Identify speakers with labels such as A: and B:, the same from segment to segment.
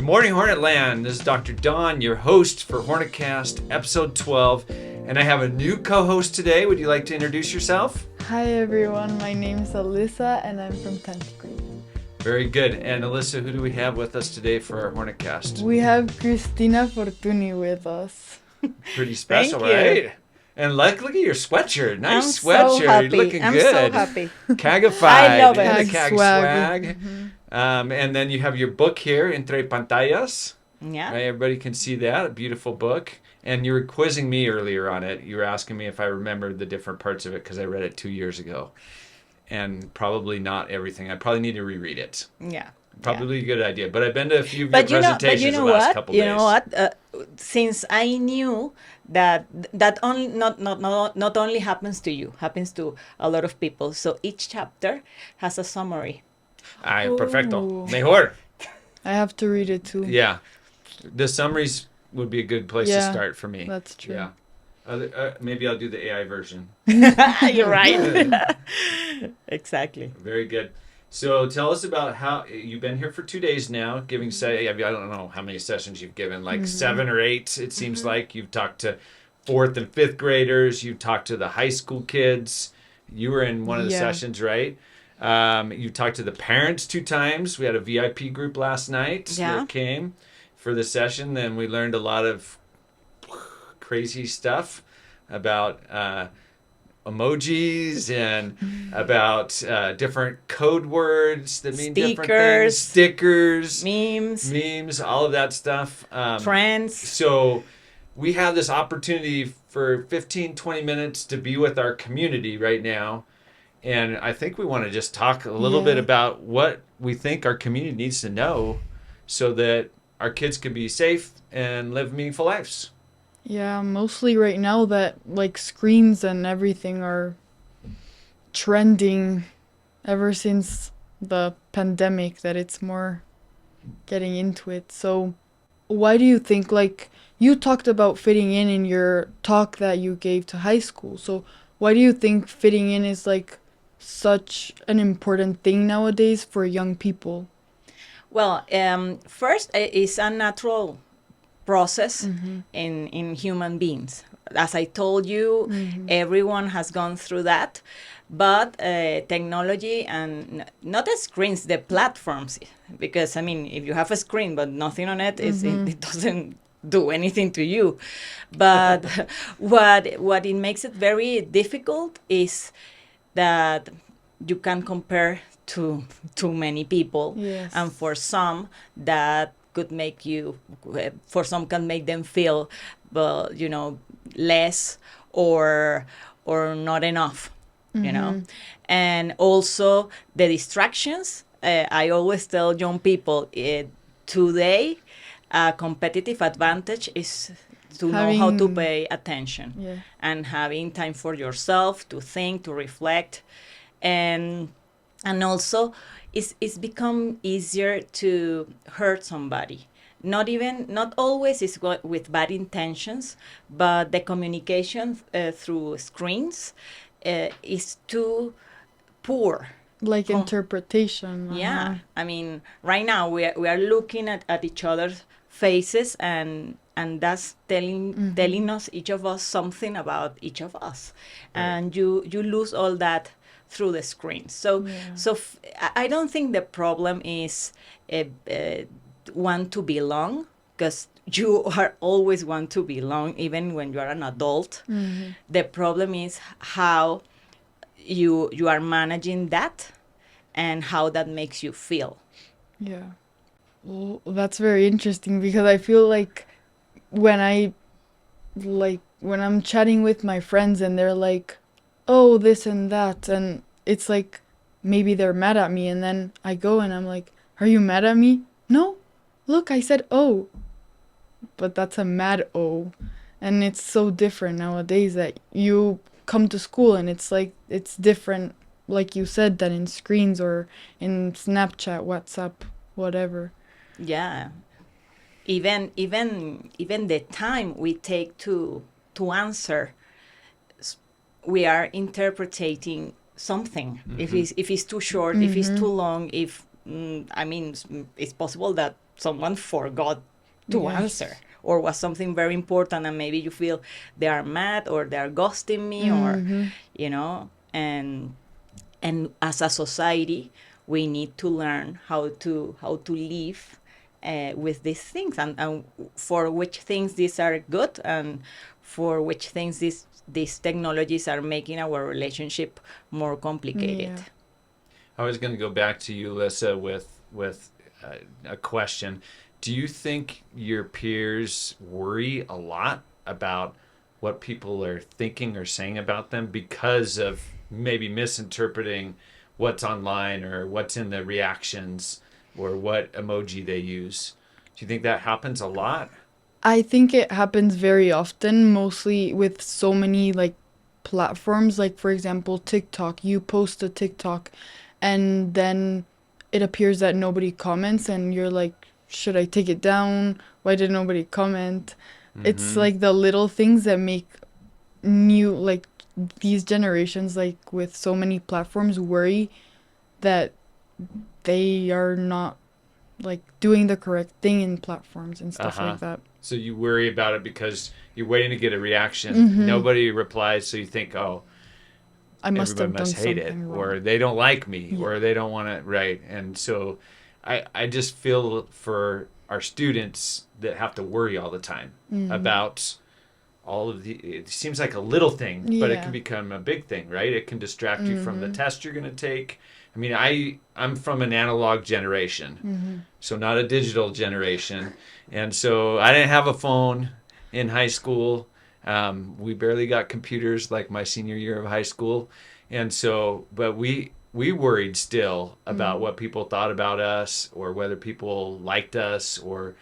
A: Good morning, Hornetland. This is Dr. Don, your host for Hornetcast, episode 12. And I have a new co-host today. Would you like to introduce yourself?
B: Hi everyone, my name is Alyssa and I'm from 10th grade.
A: Very good. And Alyssa, who do we have with us today for our Hornetcast?
B: We have Cristina Fortuny with us.
A: Pretty special,
C: Thank you.
A: Right? And look at your sweatshirt. Nice
C: I'm
A: sweatshirt.
C: so happy.
A: Looking
C: I'm
A: good.
C: so happy.
A: Cagified.
C: I love it.
A: In the
B: Cag
A: Cag
B: swag.
A: swag. And then you have your book here, Entre Pantallas.
C: Yeah.
A: Right, everybody can see that. A beautiful book. And you were quizzing me earlier on it. You were asking me if I remembered the different parts of it because I read it 2 years ago. And probably not everything. I probably need to reread it.
C: Yeah.
A: Probably a good idea. But I've been to a few of your
C: But
A: presentations the last couple
C: You
A: days.
C: know what? Since I knew that only not only happens to you, happens to a lot of people. So each chapter has a summary.
A: Ay, perfecto.
B: Ooh.
A: Mejor.
B: I have to read it too.
A: Yeah. The summaries would be a good place to
B: Yeah,
A: start for me.
B: That's true.
A: Yeah. Maybe I'll do the AI version.
C: You're right. Exactly.
A: Very good. So tell us about how you've been here for 2 days now, giving I don't know how many sessions you've given, like 7 or 8. It seems like you've talked to 4th and 5th graders. You've talked to the high school kids. You were in one of the
B: Yeah.
A: sessions, right? You talked to the parents 2 times. We had a VIP group last night
C: Yeah.
A: that came for the session. Then we learned a lot of crazy stuff about emojis and about different code words that mean different things. Stickers, memes, all of that stuff.
C: Friends.
A: So we have this opportunity for 15, 20 minutes to be with our community right now. And I think we want to just talk a little bit about what we think our community needs to know so that our kids can be safe and live meaningful lives.
B: Yeah, mostly right now that like screens and everything are trending ever since the pandemic, that it's more getting into it. So why do you think, like, you talked about fitting in your talk that you gave to high school. So why do you think fitting in is like such an important thing nowadays for young people?
C: Well, first, it's a natural process in human beings. As I told you, everyone has gone through that, but technology and not the screens, the platforms, because I mean, if you have a screen but nothing on it, it doesn't do anything to you. But what it makes it very difficult is that you can compare to too many people.
B: Yes.
C: And for some that could make you, for some can make them feel, well, less or not enough, and also the distractions. I always tell young people, today a competitive advantage is to know how to pay attention and having time for yourself to think, to reflect, and also it's become easier to hurt somebody. Not always is with bad intentions, but the communication through screens is too poor.
B: Like interpretation.
C: Yeah, I mean, right now we are looking at each other's faces, and that's telling us, each of us, something about each of us, and you lose all that through the screen. So I don't think the problem is want to belong, because you are always want to belong even when you are an adult. The problem is how you are managing that and how that makes you feel.
B: Yeah. Well, that's very interesting, because I feel like when I'm chatting with my friends and they're like, oh, this and that, and it's like maybe they're mad at me, and then I go and I'm like, are you mad at me? No, look, I said oh. But that's a mad oh. And it's so different nowadays that you come to school and it's like it's different, like you said, than in screens or in Snapchat, WhatsApp, whatever.
C: Yeah, even the time we take to answer, we are interpreting something. If it's too short, if it's too long, if it's possible that someone forgot to
B: Yes.
C: answer, or was something very important, and maybe you feel they are mad or they are ghosting me, or and as a society we need to learn how to live with these things, and for which things these are good, and for which things these technologies are making our relationship more complicated.
B: Yeah.
A: I was going to go back to you, Lissa, with a question. Do you think your peers worry a lot about what people are thinking or saying about them because of maybe misinterpreting what's online or what's in the reactions or what emoji they use? Do you think that happens a lot?
B: I think it happens very often, mostly with so many like platforms. Like, for example, TikTok. You post a TikTok and then it appears that nobody comments, and you're like, should I take it down? Why did nobody comment? It's
A: Mm-hmm.
B: like the little things that make like these generations, like with so many platforms, worry that they are not like doing the correct thing in platforms and stuff
A: Uh-huh.
B: like that.
A: So you worry about it because you're waiting to get a reaction. Nobody replies, so you think, oh,
B: I must
A: everybody
B: have done
A: must hate it,
B: something wrong.
A: or they don't like me,
B: Yeah.
A: or they don't want to, right? And so I just feel for our students that have to worry all the time about all of the, it seems like a little thing, but it can
B: Yeah.
A: become a big thing, right? It can distract you from the test you're going to take. I mean, I'm from an analog generation, so not a digital generation. And so I didn't have a phone in high school. We barely got computers like my senior year of high school. And so, but we worried still about what people thought about us, or whether people liked us, or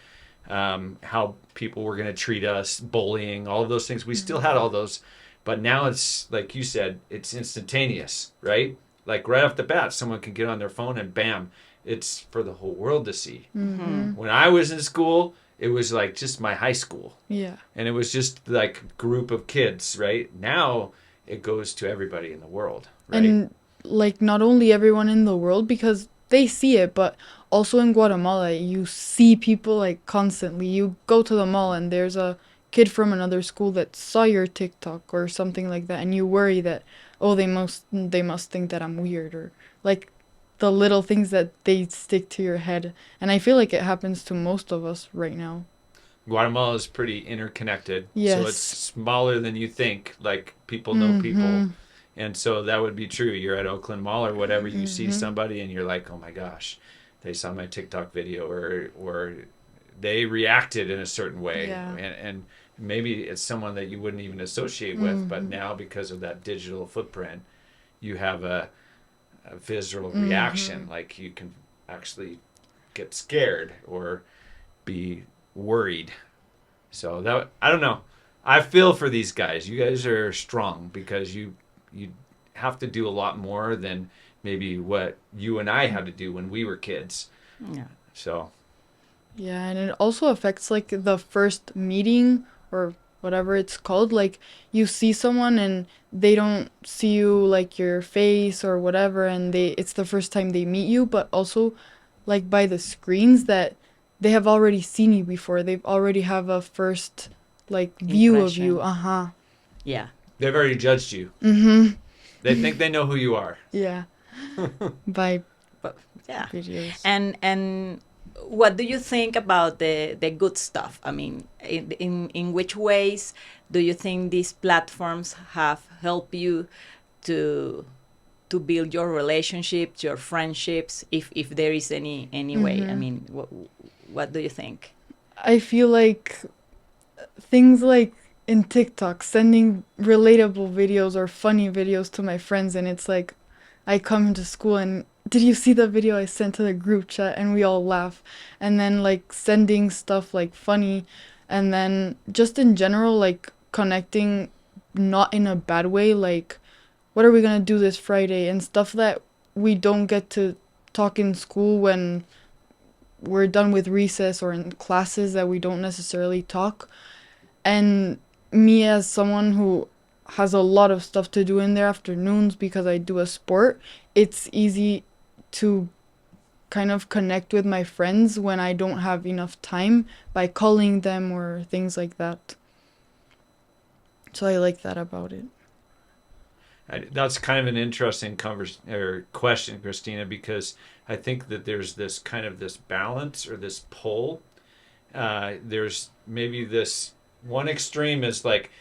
A: how people were going to treat us, bullying, all of those things. We still had all those, but now it's like you said, it's instantaneous, right? Like right off the bat, someone can get on their phone and bam, it's for the whole world to see. When I was in school, it was like just my high school,
B: Yeah.
A: and it was just like a group of kids, right? Now it goes to everybody in the world, right?
B: And like not only everyone in the world, because they see it, but also in Guatemala, you see people like constantly. You go to the mall and there's a kid from another school that saw your TikTok or something like that, and you worry that, oh, they must think that I'm weird, or like the little things that they stick to your head. And I feel like it happens to most of us right now.
A: Guatemala is pretty interconnected, so it's
B: Yes.
A: smaller than you think. Like people know people, and so that would be true. You're at Oakland Mall or whatever, you see somebody and you're like, oh my gosh, they saw my TikTok video, or they reacted in a certain way,
B: Yeah.
A: and maybe it's someone that you wouldn't even associate with, but now because of that digital footprint, you have a visceral reaction. Like you can actually get scared or be worried. So that, I don't know. I feel for these guys. You guys are strong because you have to do a lot more than maybe what you and I had to do when we were kids.
C: Yeah.
A: So
B: Yeah, and it also affects like the first meeting or whatever it's called. Like you see someone and they don't see you like your face or whatever, and it's the first time they meet you, but also like by the screens that they have already seen you before. They've already have a first like view of you.
C: Impression.
B: Uh-huh.
C: Yeah.
A: they've already judged you. They think they know who you are.
B: Yeah. By
C: But yeah.
B: videos.
C: And what do you think about the good stuff? I mean, in which ways do you think these platforms have helped you to build your relationships, your friendships, if there is any way? I mean, what do you think?
B: I feel like things like in TikTok, sending relatable videos or funny videos to my friends, and it's like I come to school and did you see the video I sent to the group chat, and we all laugh, and then like sending stuff like funny, and then just in general like connecting, not in a bad way, like what are we gonna do this Friday and stuff that we don't get to talk in school when we're done with recess, or in classes that we don't necessarily talk. And me, as someone who has a lot of stuff to do in their afternoons because I do a sport, it's easy to kind of connect with my friends when I don't have enough time by calling them or things like that. So I like that about it.
A: That's kind of an interesting question, Christina, because I think that there's this kind of this balance or this pull. There's maybe this one extreme is like,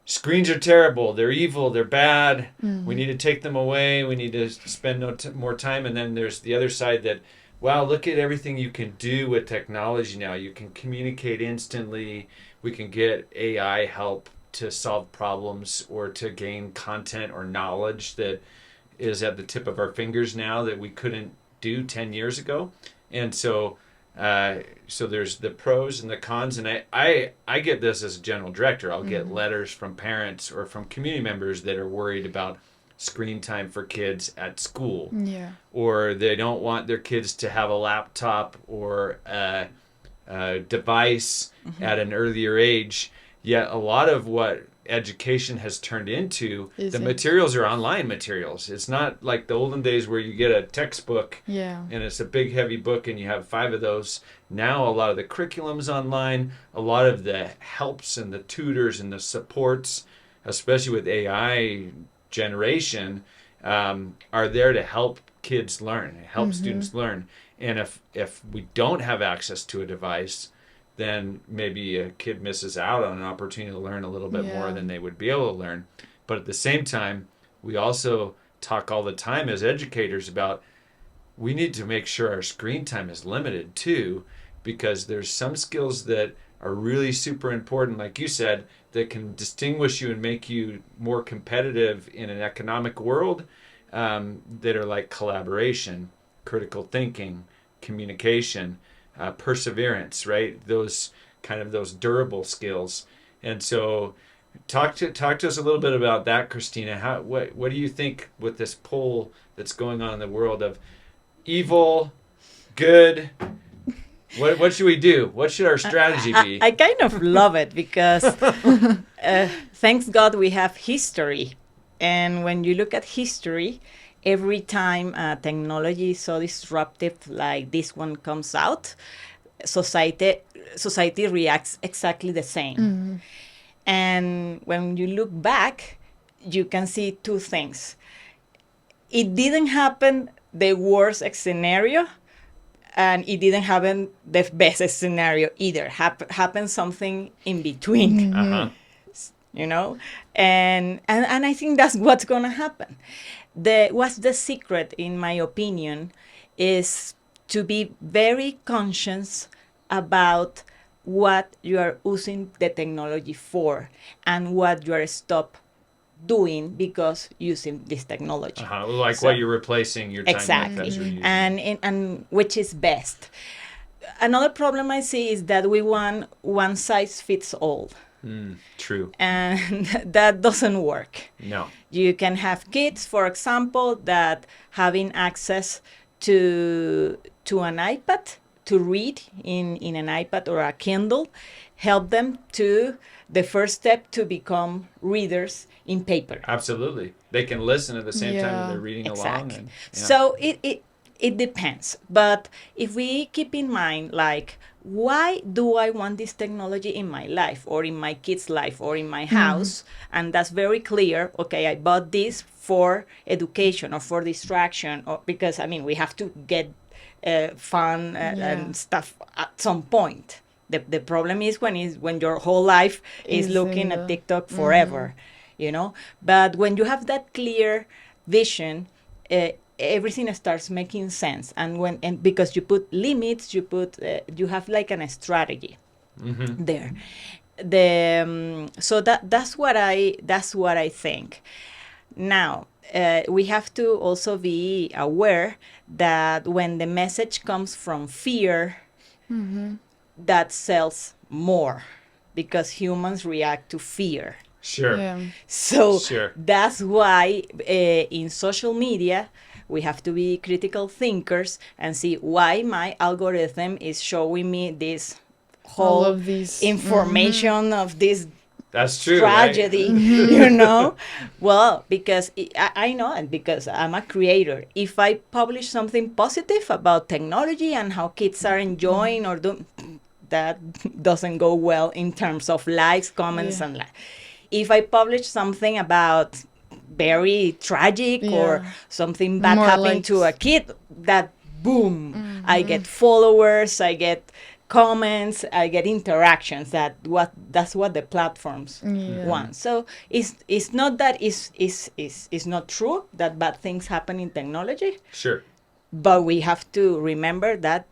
A: screens are terrible, they're evil, they're bad, we need to take them away, we need to spend more time. And then there's the other side that, wow, look at everything you can do with technology now. You can communicate instantly, we can get AI help to solve problems or to gain content or knowledge that is at the tip of our fingers now that we couldn't do 10 years ago. And so there's the pros and the cons. And I get this as a general director. I'll get letters from parents or from community members that are worried about screen time for kids at school.
B: Yeah.
A: Or they don't want their kids to have a laptop or a device at an earlier age. Yet a lot of what education has turned into, the materials are online materials. It's not like the olden days where you get a textbook and it's a big heavy book and you have 5 of those. Now a lot of the curriculum's online, a lot of the helps and the tutors and the supports, especially with AI generation, are there to help kids learn, help students learn. And if we don't have access to a device, then maybe a kid misses out on an opportunity to learn a little bit more than they would be able to learn. But at the same time, we also talk all the time as educators about we need to make sure our screen time is limited too, because there's some skills that are really super important, like you said, that can distinguish you and make you more competitive in an economic world, that are like collaboration, critical thinking, communication, perseverance, right? Those kind of those durable skills. And so talk to us a little bit about that, Cristina. What do you think with this pull that's going on in the world of evil, good? What should we do? What should our strategy be?
C: I kind of love it because thanks God we have history. And when you look at history, every time technology is so disruptive like this one comes out, society reacts exactly the same. And when you look back, you can see 2 things. It didn't happen the worst scenario, and it didn't happen the best scenario either. Happened something in between. You know, and I think that's what's gonna happen. What's the secret, in my opinion, is to be very conscious about what you are using the technology for and what you are stop doing because using this technology.
A: Like so, what you're replacing your time
C: exactly.
A: with as you're using.
C: And which is best. Another problem I see is that we want one size fits all.
A: True.
C: And that doesn't work.
A: No.
C: You can have kids, for example, that having access to an iPad to read in an iPad or a Kindle help them to the first step to become readers in paper.
A: Absolutely. They can listen at the same time that they're reading along. And,
C: So it depends. But if we keep in mind, like, why do I want this technology in my life or in my kid's life or in my house? And that's very clear. Okay, I bought this for education or for distraction, or because, I mean, we have to get fun and stuff at some point. The problem is when your whole life is looking at TikTok forever, you know? But when you have that clear vision, everything starts making sense. And because you put limits, you have like a strategy there. So that's what I think. Now, we have to also be aware that when the message comes from fear, that sells more because humans react to fear.
A: Sure.
B: Yeah.
C: So that's why in social media, we have to be critical thinkers and see why my algorithm is showing me this whole
B: All of these
C: information of this
A: That's true,
C: tragedy,
A: right?
C: you know? Well, because I know it because I'm a creator. If I publish something positive about technology and how kids are enjoying or do, that doesn't go well in terms of likes, comments,
B: Yeah.
C: and if I publish something about very tragic or
B: Yeah.
C: something bad
B: More
C: happening to a
B: likes.
C: kid, that boom, I
B: Mm-hmm.
C: get followers, I get comments, I get interactions. That's what the platforms
B: Yeah.
C: want. So it's not that it's not true that bad things happen in technology,
A: Sure.
C: but we have to remember that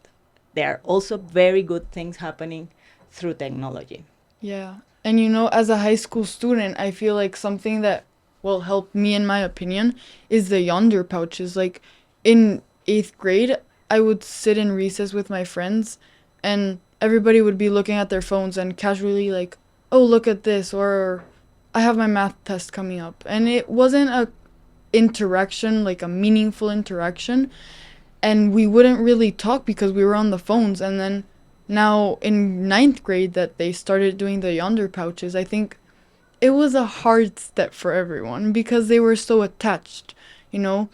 C: there are also very good things happening through technology.
B: Yeah. And as a high school student, I feel like something that will help me, in my opinion, is the yonder pouches. Like in 8th grade, I would sit in recess with my friends, and everybody would be looking at their phones and casually, like, oh, look at this, or I have my math test coming up. And it wasn't a interaction, like a meaningful interaction. And we wouldn't really talk because we were on the phones. And then now in 9th grade that they started doing the yonder pouches, I think it was a hard step for everyone because they were so attached, you know?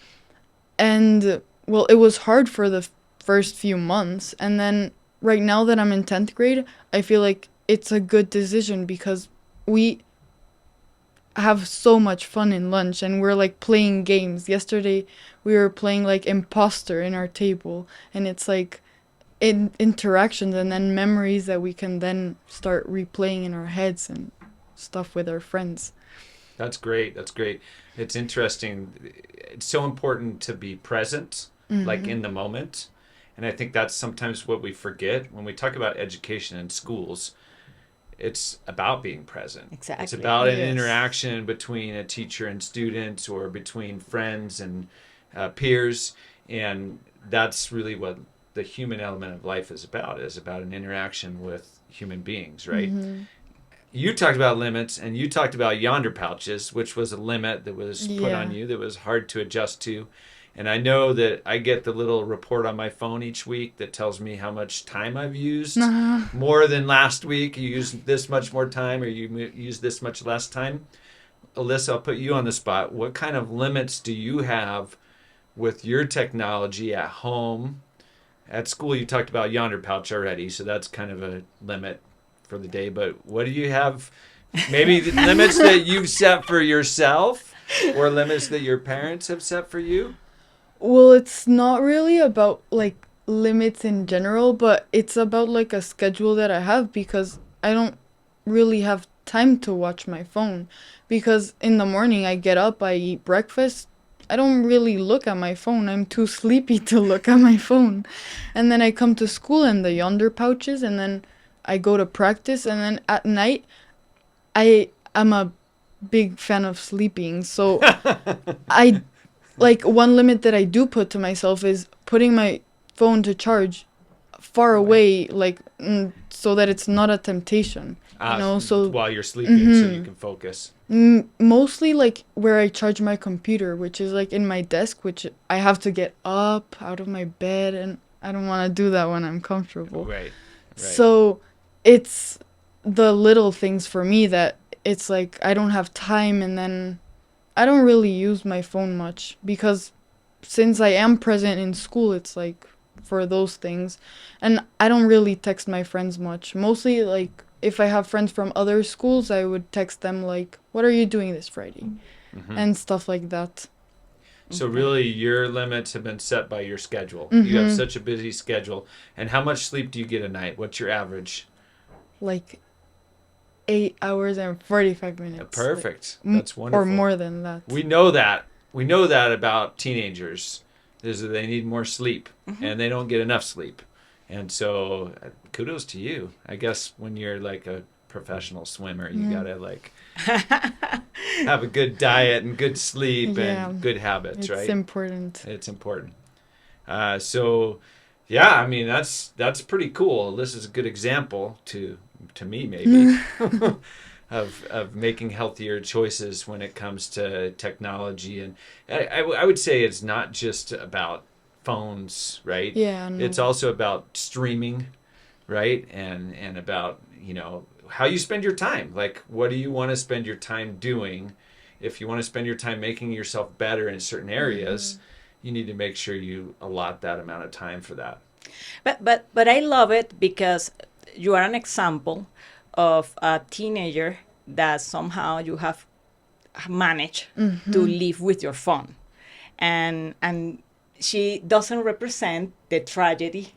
B: And well, it was hard for the first few months. And then right now that I'm in 10th grade, I feel like it's a good decision because we have so much fun in lunch and we're like playing games. Yesterday we were playing like imposter in our table, and it's like interactions and then memories that we can then start replaying in our heads and stuff with our friends.
A: That's great. That's great. It's interesting. It's so important to be present, like in the moment. And I think that's sometimes what we forget when we talk about education in schools. It's about being present.
C: Exactly.
A: It's about an
B: Yes.
A: interaction between a teacher and students or between friends and peers. And that's really what the human element of life is about an interaction with human beings, right? You talked about limits and you talked about yonder pouches, which was a limit that was put on
B: Yeah.
A: you that was hard to adjust to. And I know that I get the little report on my phone each week that tells me how much time I've used. More than last week, you used this much more time or you used this much less time. Alyssa, I'll put you on the spot. What kind of limits do you have with your technology at home? At school, you talked about yonder pouch already, so that's kind of a limit for the day. But what do you have? Maybe the limits that you've set for yourself or limits that your parents have set for you?
B: Well, it's not really about like limits in general, but it's about like a schedule that I have because I don't really have time to watch my phone. Because in the morning I get up, I eat breakfast. I don't really look at my phone. I'm too sleepy to look at my phone. And then I come to school and the yonder pouches, and then I go to practice, and then at night I'm a big fan of sleeping. So I like one limit that I do put to myself is putting my phone to charge far away, like so that it's not a temptation. So
A: While you're sleeping, so you can focus.
B: mostly like where I charge my computer, which is like in my desk, which I have to get up out of my bed, and I don't want to do that when I'm comfortable.
A: Right.
B: So it's the little things for me that it's like I don't have time, and then I don't really use my phone much because since I am present in school, it's like for those things. And I don't really text my friends much. Mostly like if I have friends from other schools, I would text them like, "What are you doing this Friday?" and stuff like that.
A: So really, your limits have been set by your schedule. You have such a busy schedule. And how much sleep do you get a night? What's your average?
B: Like 8 hours and 45 minutes.
A: Perfect.
B: Like,
A: That's wonderful.
B: or more than that.
A: We know that. We know that about teenagers is that they need more sleep and they don't get enough sleep. And so kudos to you. I guess when you're like a professional swimmer, you gotta like have a good diet and good sleep and good habits, right?
B: It's important.
A: It's important. So yeah, I mean that's pretty cool. This is a good example to me maybe of making healthier choices when it comes to technology. And I would say it's not just about phones, right?
B: Yeah. No.
A: It's also about streaming, right? And about how you spend your time. Like, what do you want to spend your time doing? If you want to spend your time making yourself better in certain areas, you need to make sure you allot that amount of time for that.
C: But I love it because you are an example of a teenager that somehow you have managed to live with your phone, and she doesn't represent the tragedy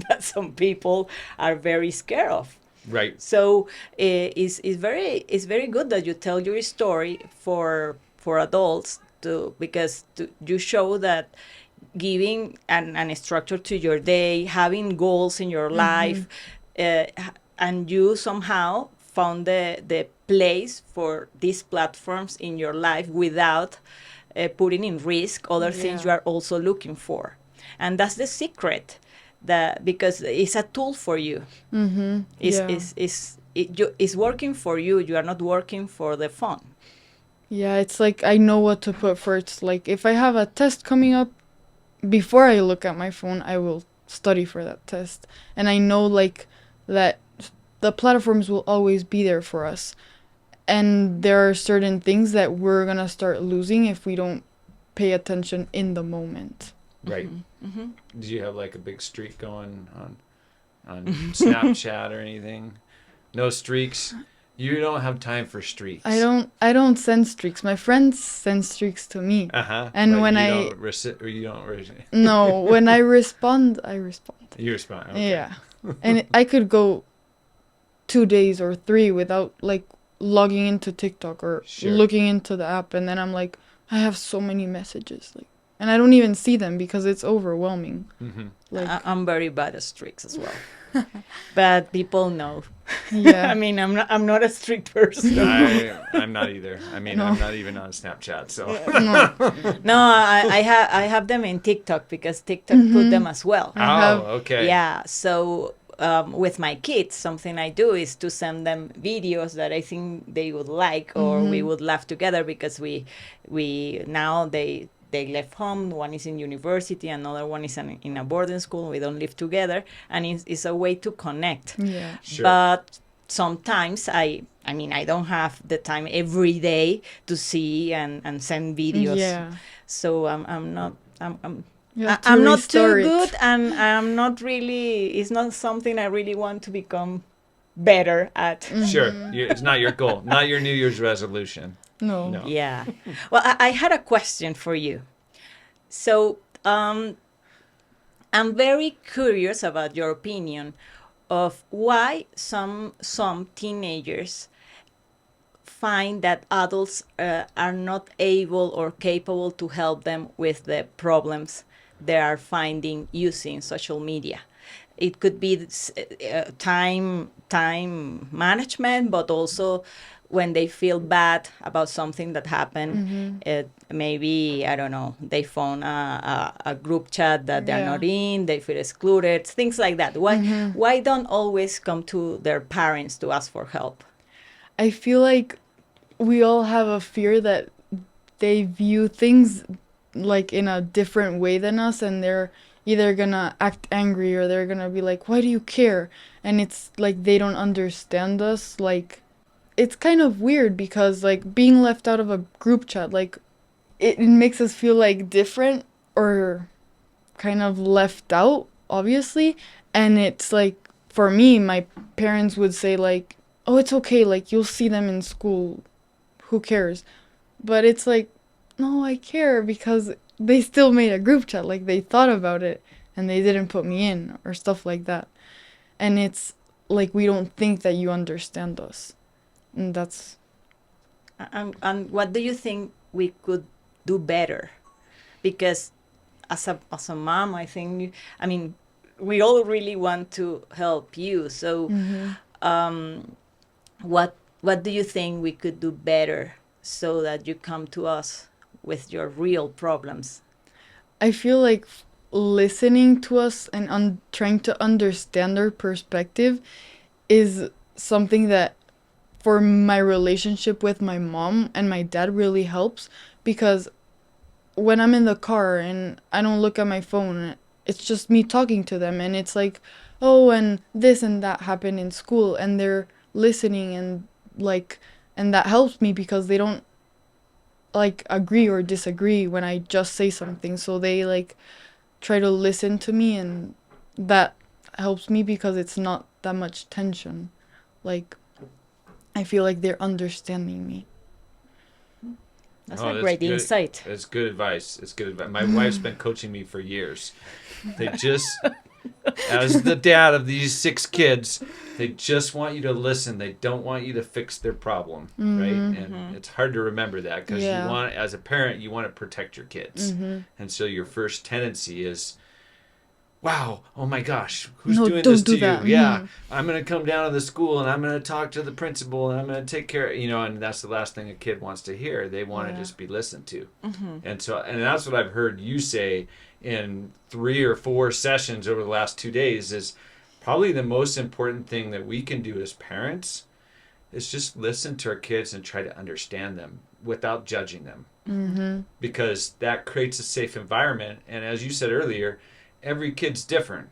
C: that some people are very scared of.
A: Right.
C: So it's very good that you tell your story for adults because you show that giving an structure to your day, having goals in your life, and you somehow found the place for these platforms in your life without putting in risk other things you are also looking for. And that's the secret, that because it's a tool for you. It's working for you. You are not working for the fun.
B: Yeah, it's like I know what to put first. Like if I have a test coming up, before I look at my phone, I will study for that test. And I know like that the platforms will always be there for us. And there are certain things that we're going to start losing if we don't pay attention in the moment.
A: Right. Do you have like a big streak going on Snapchat or anything? No streaks? You don't have time for streaks.
B: I don't send streaks. My friends send streaks to me. And
A: but
B: when
A: you don't
B: no, when I respond, I respond.
A: You respond. Okay.
B: Yeah. And I could go 2 days or 3 without like logging into TikTok or looking into the app, and then I'm like, I have so many messages, like, and I don't even see them because it's overwhelming. Like
C: I'm very bad at streaks as well, but people know.
B: Yeah.
C: I mean, I'm not a strict person.
A: I'm not either. I mean, I'm not even on Snapchat, so.
C: No, I have them in TikTok because TikTok put them as well.
A: Okay.
C: Yeah, so with my kids, something I do is to send them videos that I think they would like or we would laugh together, because we now they left home. One is in university, another one is in a boarding school. We don't live together, and it's a way to connect.
B: Yeah.
A: Sure.
C: But sometimes I mean, I don't have the time every day to see and send videos.
B: Yeah.
C: So I'm not
B: restore
C: too
B: it.
C: good, and I'm not really. It's not something I really want to become better at.
A: Sure. It's not your goal, not your New Year's resolution.
B: No.
C: Yeah. Well, I had a question for you. So I'm very curious about your opinion of why some teenagers find that adults are not able or capable to help them with the problems they are finding using social media. It could be time management, but also when they feel bad about something that happened, maybe, I don't know, they found a group chat that they're not in, they feel excluded, things like that. Why don't always come to their parents to ask for help?
B: I feel like we all have a fear that they view things like in a different way than us, and they're either gonna act angry or they're gonna be like, why do you care? And it's like they don't understand us. Like, it's kind of weird because like being left out of a group chat, like it makes us feel like different or kind of left out, obviously. And it's like, for me, my parents would say like, oh, it's okay, like you'll see them in school, who cares? But it's like, no, I care, because they still made a group chat, like they thought about it and they didn't put me in or stuff like that. And it's like, we don't think that you understand us. And that's...
C: And what do you think we could do better? Because as a mom, I think, I mean, we all really want to help you. So what do you think we could do better so that you come to us with your real problems?
B: I feel like listening to us and trying to understand our perspective is something that, for my relationship with my mom and my dad, really helps, because when I'm in the car and I don't look at my phone, it's just me talking to them, and it's like, oh, and this and that happened in school, and they're listening, and like, and that helps me because they don't like agree or disagree when I just say something. So they like try to listen to me, and that helps me because it's not that much tension. Like, I feel like they're understanding me.
C: That's
A: Oh,
C: a
A: that's
C: great
A: good.
C: insight.
A: It's good advice. It's good advice. My wife's been coaching me for years. They just, as the dad of these 6 kids, they just want you to listen. They don't want you to fix their problem, right? And it's hard to remember that because you
B: Yeah.
A: want, as a parent, you want to protect your kids. And so your first tendency is, wow, oh my gosh, who's
B: No,
A: doing
B: don't
A: this
B: do
A: to you?
B: that.
A: Yeah, I'm going to come down to the school and I'm going to talk to the principal and I'm going to take care, and that's the last thing a kid wants to hear. They want to
B: Yeah.
A: just be listened to. And that's what I've heard you say in 3 or 4 sessions over the last 2 days is probably the most important thing that we can do as parents is just listen to our kids and try to understand them without judging them. Because that creates a safe environment. And as you said earlier, every kid's different.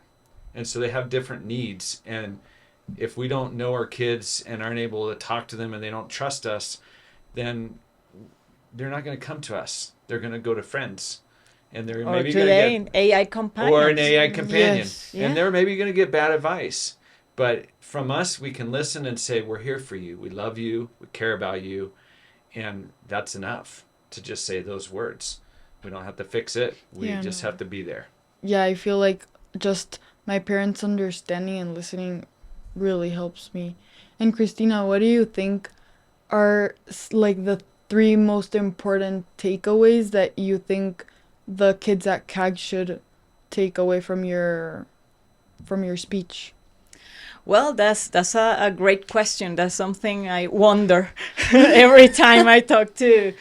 A: And so they have different needs. And if we don't know our kids and aren't able to talk to them and they don't trust us, then they're not going to come to us. They're going to go to friends. And they're
C: Or
A: maybe going
C: today,
A: to
C: an AI companion.
A: or an AI companion.
B: Yes.
C: Yeah.
A: And they're maybe going to get bad advice. But from us, we can listen and say, we're here for you. We love you. We care about you. And that's enough to just say those words. We don't have to fix it. We
B: Yeah,
A: just
B: no.
A: have to be there.
B: Yeah, I feel like just my parents understanding and listening really helps me. And Christina, what do you think are like the 3 most important takeaways that you think the kids at CAG should take away from your speech?
C: Well, that's a great question. That's something I wonder every time I talk to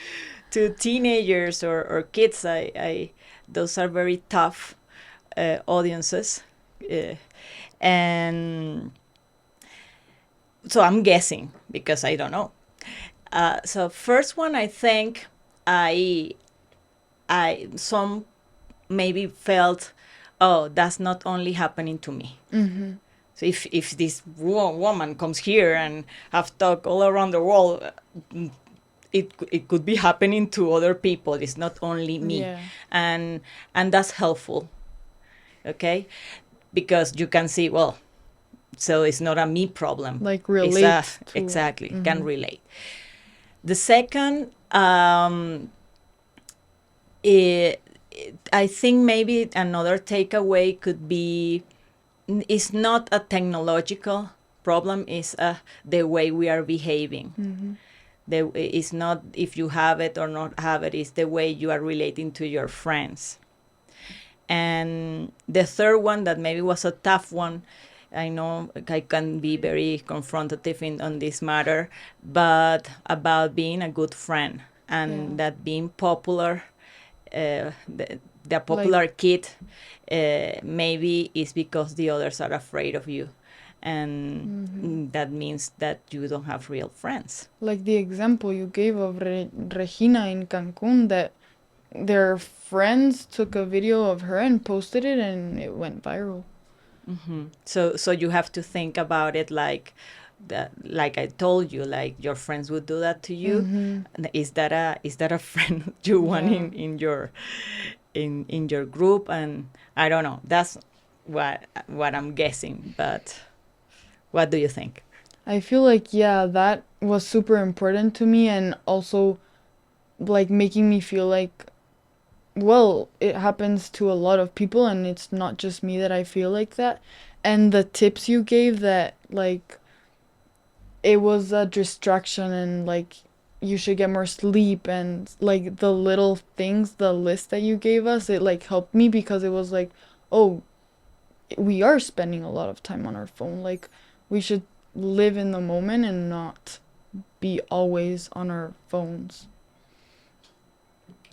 C: teenagers or kids. I those are very tough audiences, and so I'm guessing because I don't know. So first one, I think I some maybe felt, oh, that's not only happening to me. So if this woman comes here and have talked all around the world, it could be happening to other people. It's not only me,
B: Yeah.
C: and that's helpful. Okay, because you can see, well, so it's not a me problem.
B: Like
C: It's
B: relate to
C: exactly can relate. The second, I think maybe another takeaway could be, it's not a technological problem, it's the way we are behaving. It's not if you have it or not have it, it's the way you are relating to your friends. And the third one that maybe was a tough one, I know I can be very confrontative on this matter, but about being a good friend and that being popular, the popular kid maybe is because the others are afraid of you. And that means that you don't have real friends.
B: Like the example you gave of Regina in Cancun, that their friends took a video of her and posted it and it went viral.
C: So you have to think about it like that, like I told you, like your friends would do that to you. And is that a friend you want in your group? And I don't know. That's what I'm guessing. But what do you think?
B: I feel like, yeah, that was super important to me, and also like making me feel like, well, it happens to a lot of people and it's not just me that I feel like that. And the tips you gave, that like it was a distraction and like you should get more sleep, and like the little things, the list that you gave us, it like helped me because it was like, oh, we are spending a lot of time on our phone. Like we should live in the moment and not be always on our phones.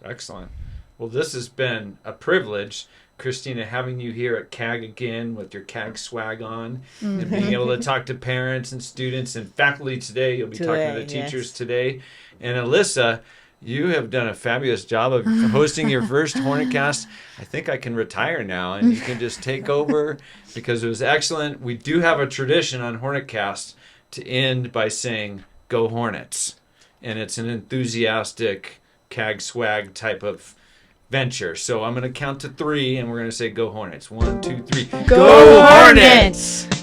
A: Excellent. Well, this has been a privilege, Cristina, having you here at CAG again with your CAG swag on and being able to talk to parents and students and faculty today. You'll be talking to the teachers today. And Alyssa, you have done a fabulous job of hosting your first Hornetcast. I think I can retire now and you can just take over because it was excellent. We do have a tradition on Hornetcast to end by saying "Go Hornets," and it's an enthusiastic CAG swag type of venture. So I'm going to count to 3, and we're going to say "Go Hornets." 1, 2, 3.
B: Go
A: Hornets!